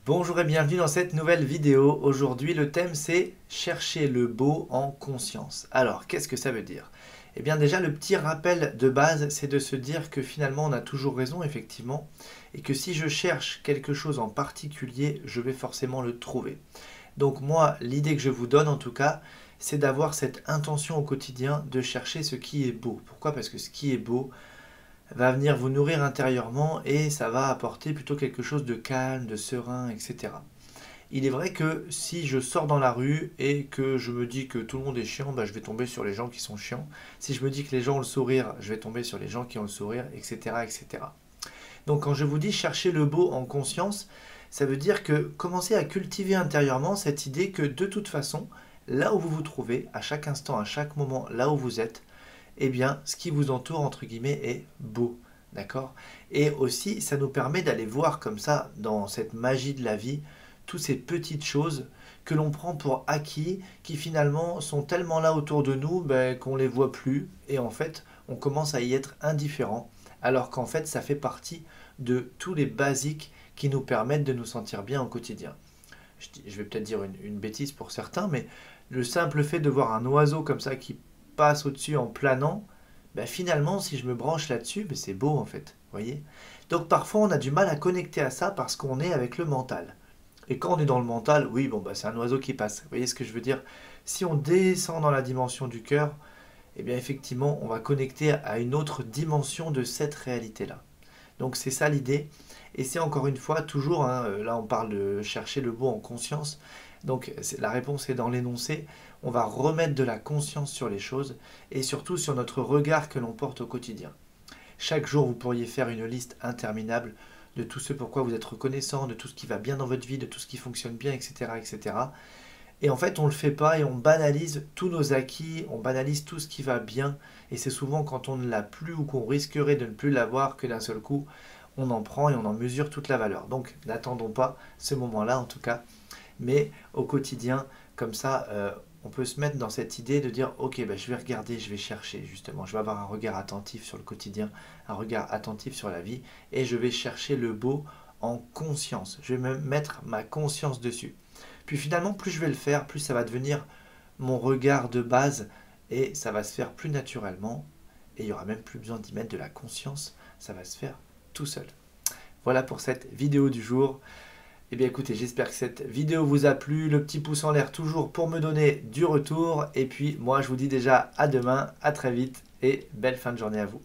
Bonjour et bienvenue dans cette nouvelle vidéo. Aujourd'hui, le thème c'est chercher le beau en conscience. Alors, qu'est-ce que ça veut dire? Eh bien déjà, le petit rappel de base, c'est de se dire que finalement, on a toujours raison, effectivement, et que si je cherche quelque chose en particulier, je vais forcément le trouver. Donc moi, l'idée que je vous donne en tout cas, c'est d'avoir cette intention au quotidien de chercher ce qui est beau. Pourquoi? Parce que ce qui est beau, va venir vous nourrir intérieurement et ça va apporter plutôt quelque chose de calme, de serein, etc. Il est vrai que si je sors dans la rue et que je me dis que tout le monde est chiant, bah, je vais tomber sur les gens qui sont chiants. Si je me dis que les gens ont le sourire, je vais tomber sur les gens qui ont le sourire, etc. etc. Donc quand je vous dis chercher le beau en conscience, ça veut dire que commencez à cultiver intérieurement cette idée que de toute façon, là où vous vous trouvez, à chaque instant, à chaque moment, là où vous êtes, eh bien, ce qui vous entoure, entre guillemets, est beau. D'accord? Et aussi, ça nous permet d'aller voir comme ça, dans cette magie de la vie, toutes ces petites choses que l'on prend pour acquis, qui finalement sont tellement là autour de nous ben, qu'on ne les voit plus. Et en fait, on commence à y être indifférent, alors qu'en fait, ça fait partie de tous les basiques qui nous permettent de nous sentir bien au quotidien. Je vais peut-être dire une bêtise pour certains, mais le simple fait de voir un oiseau comme ça qui passe au-dessus en planant, ben finalement, si je me branche là-dessus, ben c'est beau en fait. Voyez. Donc parfois, on a du mal à connecter à ça parce qu'on est avec le mental. Et quand on est dans le mental, oui, bon, bah, c'est un oiseau qui passe. Vous voyez ce que je veux dire? Si on descend dans la dimension du cœur, eh bien effectivement, on va connecter à une autre dimension de cette réalité-là. Donc c'est ça l'idée. Et c'est encore une fois toujours, hein, là on parle de chercher le beau en conscience. Donc la réponse est dans l'énoncé. On va remettre de la conscience sur les choses et surtout sur notre regard que l'on porte au quotidien. Chaque jour, vous pourriez faire une liste interminable de tout ce pourquoi vous êtes reconnaissant, de tout ce qui va bien dans votre vie, de tout ce qui fonctionne bien, etc. etc. Et en fait, on ne le fait pas et on banalise tous nos acquis, on banalise tout ce qui va bien. Et c'est souvent quand on ne l'a plus ou qu'on risquerait de ne plus l'avoir que d'un seul coup, on en prend et on en mesure toute la valeur. Donc n'attendons pas ce moment-là en tout cas. Mais au quotidien, comme ça, on peut se mettre dans cette idée de dire, ok, ben, je vais regarder, je vais chercher justement. Je vais avoir un regard attentif sur le quotidien, un regard attentif sur la vie. Et je vais chercher le beau en conscience. Je vais me mettre ma conscience dessus. Puis finalement, plus je vais le faire, plus ça va devenir mon regard de base et ça va se faire plus naturellement et il n'y aura même plus besoin d'y mettre de la conscience, ça va se faire tout seul. Voilà pour cette vidéo du jour. Eh bien écoutez, j'espère que cette vidéo vous a plu, le petit pouce en l'air toujours pour me donner du retour et puis moi je vous dis déjà à demain, à très vite et belle fin de journée à vous.